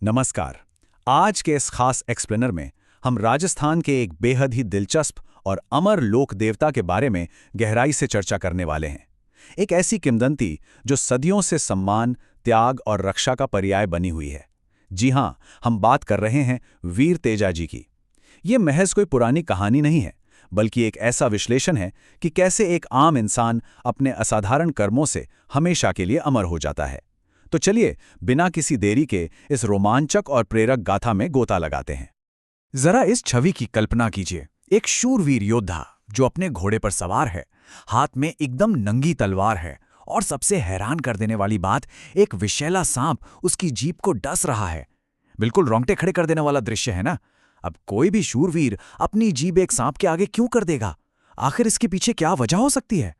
नमस्कार। आज के इस खास एक्सप्लेनर में हम राजस्थान के एक बेहद ही दिलचस्प और अमर लोक देवता के बारे में गहराई से चर्चा करने वाले हैं। एक ऐसी किंवदंती जो सदियों से सम्मान, त्याग और रक्षा का पर्याय बनी हुई है। जी हाँ, हम बात कर रहे हैं वीर तेजाजी की। ये महज कोई पुरानी कहानी नहीं है, बल्कि एक ऐसा विश्लेषण है कि कैसे एक आम इंसान अपने असाधारण कर्मों से हमेशा के लिए अमर हो जाता है। तो चलिए, बिना किसी देरी के इस रोमांचक और प्रेरक गाथा में गोता लगाते हैं। जरा इस छवि की कल्पना कीजिए। एक शूरवीर योद्धा जो अपने घोड़े पर सवार है, हाथ में एकदम नंगी तलवार है, और सबसे हैरान कर देने वाली बात, एक विषैला सांप उसकी जीभ को डस रहा है। बिल्कुल रोंगटे खड़े कर देने वाला दृश्य है ना। अब कोई भी शूरवीर अपनी जीभ एक सांप के आगे क्यों कर देगा? आखिर इसके पीछे क्या वजह हो सकती है?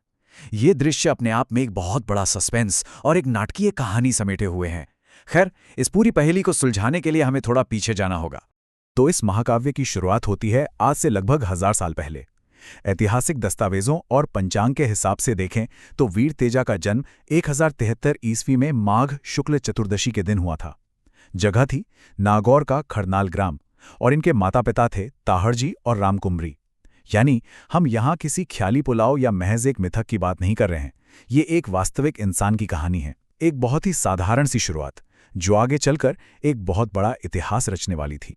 ये दृश्य अपने आप में एक बहुत बड़ा सस्पेंस और एक नाटकीय कहानी समेटे हुए हैं। खैर, इस पूरी पहेली को सुलझाने के लिए हमें थोड़ा पीछे जाना होगा। तो इस महाकाव्य की शुरुआत होती है आज से लगभग 1000 साल पहले। ऐतिहासिक दस्तावेजों और पंचांग के हिसाब से देखें तो वीर तेजा का जन्म 1073 ईस्वी में माघ शुक्ल चतुर्दशी के दिन हुआ था। जगह थी नागौर का खरनाल ग्राम, और इनके माता पिता थे ताहड़जी और रामकुमरी। यानी हम यहाँ किसी ख्याली पुलाव या महज एक मिथक की बात नहीं कर रहे हैं। ये एक वास्तविक इंसान की कहानी है, एक बहुत ही साधारण सी शुरुआत जो आगे चलकर एक बहुत बड़ा इतिहास रचने वाली थी।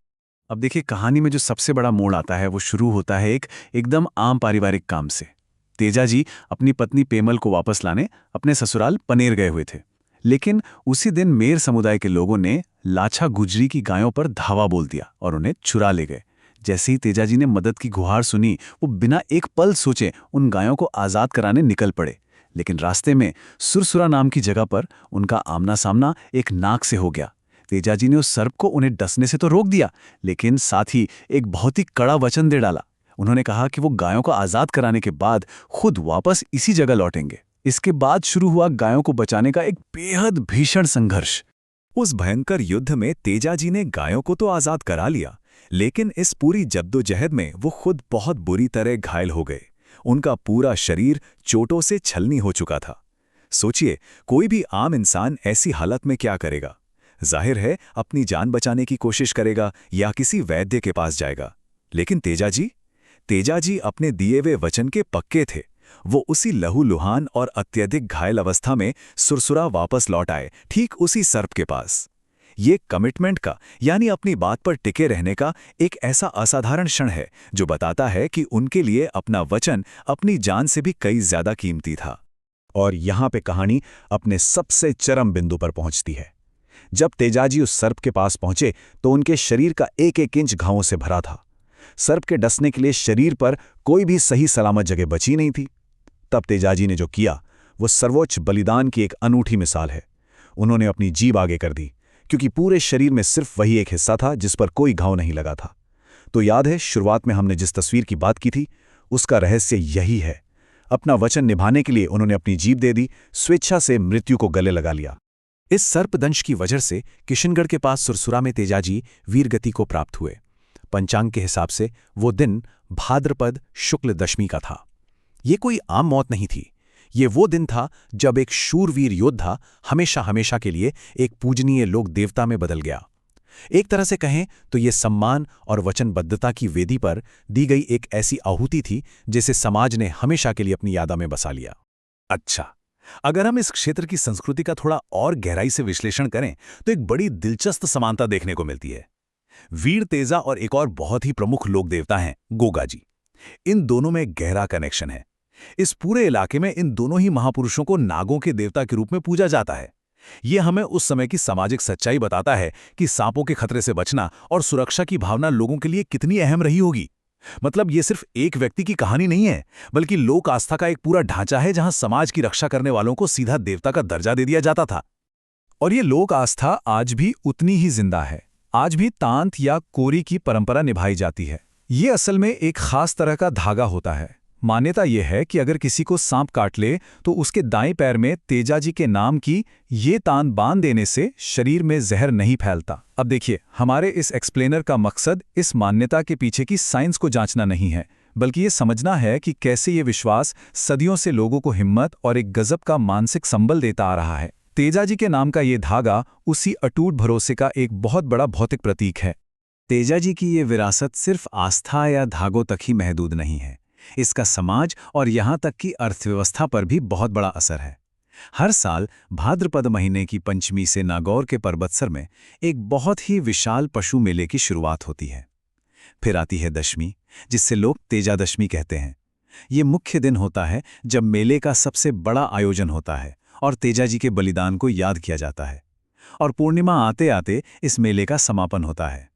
अब देखिए, कहानी में जो सबसे बड़ा मोड़ आता है वो शुरू होता है एक एकदम आम पारिवारिक काम से। तेजाजी अपनी पत्नी पेमल को वापस लाने अपने ससुराल पनेर गए हुए थे, लेकिन उसी दिन मेर समुदाय के लोगों ने लाछा गुजरी की गायों पर धावा बोल दिया और उन्हें चुरा ले गए। जैसे ही तेजाजी ने मदद की गुहार सुनी, वो बिना एक पल सोचे उन गायों को आज़ाद कराने निकल पड़े। लेकिन रास्ते में सुरसुरा नाम की जगह पर उनका आमना सामना एक नाग से हो गया। तेजाजी ने उस सर्प को उन्हें डसने से तो रोक दिया, लेकिन साथ ही एक बहुत ही कड़ा वचन दे डाला। उन्होंने कहा कि वो गायों को आज़ाद कराने के बाद खुद वापस इसी जगह लौटेंगे। इसके बाद शुरू हुआ गायों को बचाने का एक बेहद भीषण संघर्ष। उस भयंकर युद्ध में तेजाजी ने गायों को तो आज़ाद करा लिया, लेकिन इस पूरी जद्दोजहद में वो खुद बहुत बुरी तरह घायल हो गए। उनका पूरा शरीर चोटों से छलनी हो चुका था। सोचिए, कोई भी आम इंसान ऐसी हालत में क्या करेगा? जाहिर है, अपनी जान बचाने की कोशिश करेगा या किसी वैद्य के पास जाएगा। लेकिन तेजाजी अपने दिए हुए वचन के पक्के थे। वो उसी लहूलुहान और अत्यधिक घायल अवस्था में सुरसुरा वापस लौट आए, ठीक उसी सर्प के पास। ये कमिटमेंट का, यानी अपनी बात पर टिके रहने का एक ऐसा असाधारण क्षण है जो बताता है कि उनके लिए अपना वचन अपनी जान से भी कई ज्यादा कीमती था। और यहाँ पे कहानी अपने सबसे चरम बिंदु पर पहुंचती है। जब तेजाजी उस सर्प के पास पहुंचे तो उनके शरीर का एक एक इंच घावों से भरा था। सर्प के डसने के लिए शरीर पर कोई भी सही सलामत जगह बची नहीं थी। तब तेजाजी ने जो किया वो सर्वोच्च बलिदान की एक अनूठी मिसाल है। उन्होंने अपनी जीभ आगे कर दी, क्योंकि पूरे शरीर में सिर्फ वही एक हिस्सा था जिस पर कोई घाव नहीं लगा था। तो याद है, शुरुआत में हमने जिस तस्वीर की बात की थी, उसका रहस्य यही है। अपना वचन निभाने के लिए उन्होंने अपनी जीभ दे दी, स्वेच्छा से मृत्यु को गले लगा लिया। इस सर्पदंश की वजह से किशनगढ़ के पास सुरसुरा में तेजाजी वीरगति को प्राप्त हुए। पंचांग के हिसाब से वो दिन भाद्रपद शुक्ल दशमी का था। ये कोई आम मौत नहीं थी। ये वो दिन था जब एक शूरवीर योद्धा हमेशा हमेशा के लिए एक पूजनीय लोक देवता में बदल गया। एक तरह से कहें तो ये सम्मान और वचनबद्धता की वेदी पर दी गई एक ऐसी आहुति थी जिसे समाज ने हमेशा के लिए अपनी यादों में बसा लिया। अच्छा, अगर हम इस क्षेत्र की संस्कृति का थोड़ा और गहराई से विश्लेषण करें तो एक बड़ी दिलचस्प समानता देखने को मिलती है। वीर तेजा और एक और बहुत ही प्रमुख लोक देवता हैं गोगाजी। इन दोनों में गहरा कनेक्शन है। इस पूरे इलाके में इन दोनों ही महापुरुषों को नागों के देवता के रूप में पूजा जाता है। यह हमें उस समय की सामाजिक सच्चाई बताता है कि सांपों के खतरे से बचना और सुरक्षा की भावना लोगों के लिए कितनी अहम रही होगी। मतलब ये सिर्फ एक व्यक्ति की कहानी नहीं है, बल्कि लोक आस्था का एक पूरा ढांचा है जहां समाज की रक्षा करने वालों को सीधा देवता का दर्जा दे दिया जाता था। और ये लोक आस्था आज भी उतनी ही जिंदा है। आज भी तांत या कोरी की परंपरा निभाई जाती है। ये असल में एक खास तरह का धागा होता है। मान्यता यह है कि अगर किसी को सांप काट ले तो उसके दाएं पैर में तेजाजी के नाम की ये तान बांध देने से शरीर में जहर नहीं फैलता। अब देखिए, हमारे इस एक्सप्लेनर का मकसद इस मान्यता के पीछे की साइंस को जांचना नहीं है, बल्कि ये समझना है कि कैसे ये विश्वास सदियों से लोगों को हिम्मत और एक गजब का मानसिक संबल देता आ रहा है। तेजाजी के नाम का ये धागा उसी अटूट भरोसे का एक बहुत बड़ा भौतिक प्रतीक है। तेजाजी की ये विरासत सिर्फ आस्था या धागों तक ही महदूद नहीं है, इसका समाज और यहाँ तक कि अर्थव्यवस्था पर भी बहुत बड़ा असर है। हर साल भाद्रपद महीने की पंचमी से नागौर के पर्वतसर में एक बहुत ही विशाल पशु मेले की शुरुआत होती है। फिर आती है दशमी, जिससे लोग तेजादशमी कहते हैं। ये मुख्य दिन होता है जब मेले का सबसे बड़ा आयोजन होता है और तेजाजी के बलिदान को याद किया जाता है। और पूर्णिमा आते आते इस मेले का समापन होता है।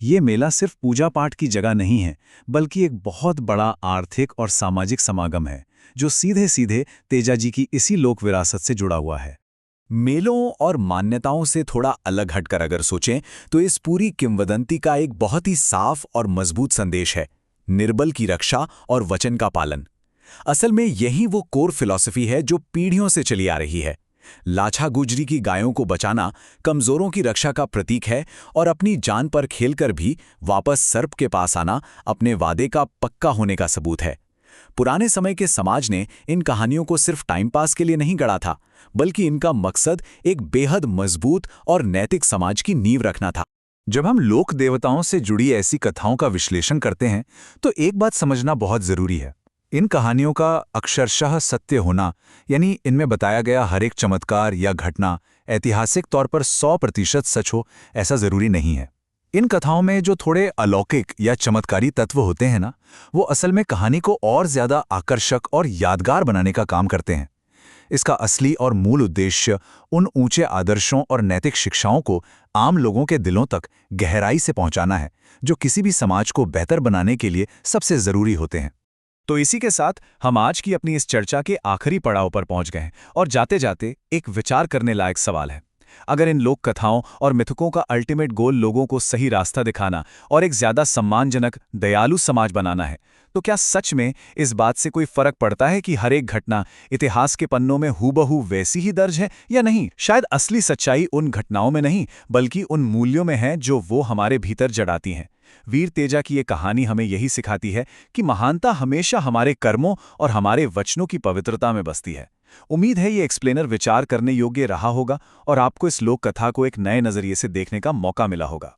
ये मेला सिर्फ पूजा पाठ की जगह नहीं है, बल्कि एक बहुत बड़ा आर्थिक और सामाजिक समागम है, जो सीधे सीधे तेजाजी की इसी लोक विरासत से जुड़ा हुआ है। मेलों और मान्यताओं से थोड़ा अलग हटकर अगर सोचें तो इस पूरी किंवदंती का एक बहुत ही साफ और मजबूत संदेश है: निर्बल की रक्षा और वचन का पालन। असल में यही वो कोर फिलॉसफी है जो पीढ़ियों से चली आ रही है। लाछा गुजरी की गायों को बचाना कमजोरों की रक्षा का प्रतीक है और अपनी जान पर खेलकर भी वापस सर्प के पास आना अपने वादे का पक्का होने का सबूत है। पुराने समय के समाज ने इन कहानियों को सिर्फ टाइम पास के लिए नहीं गढ़ा था, बल्कि इनका मकसद एक बेहद मजबूत और नैतिक समाज की नींव रखना था। जब हम लोक देवताओं से जुड़ी ऐसी कथाओं का विश्लेषण करते हैं तो एक बात समझना बहुत जरूरी है। इन कहानियों का अक्षरशः सत्य होना, यानी इनमें बताया गया हर एक चमत्कार या घटना ऐतिहासिक तौर पर 100% सच हो, ऐसा जरूरी नहीं है। इन कथाओं में जो थोड़े अलौकिक या चमत्कारी तत्व होते हैं ना, वो असल में कहानी को और ज्यादा आकर्षक और यादगार बनाने का काम करते हैं। इसका असली और मूल उद्देश्य उन ऊंचे आदर्शों और नैतिक शिक्षाओं को आम लोगों के दिलों तक गहराई से पहुंचाना है, जो किसी भी समाज को बेहतर बनाने के लिए सबसे जरूरी होते हैं। तो इसी के साथ हम आज की अपनी इस चर्चा के आखिरी पड़ाव पर पहुंच गए हैं और जाते जाते एक विचार करने लायक सवाल है। अगर इन लोक कथाओं और मिथकों का अल्टीमेट गोल लोगों को सही रास्ता दिखाना और एक ज्यादा सम्मानजनक, दयालु समाज बनाना है, तो क्या सच में इस बात से कोई फर्क पड़ता है कि हर एक घटना इतिहास के पन्नों में हूबहू वैसी ही दर्ज है या नहीं? शायद असली सच्चाई उन घटनाओं में नहीं, बल्कि उन मूल्यों में है जो वो हमारे भीतर जड़ाती हैं। वीर तेजा की ये कहानी हमें यही सिखाती है कि महानता हमेशा हमारे कर्मों और हमारे वचनों की पवित्रता में बसती है। उम्मीद है ये एक्सप्लेनर विचार करने योग्य रहा होगा और आपको इस लोक कथा को एक नए नजरिए से देखने का मौका मिला होगा।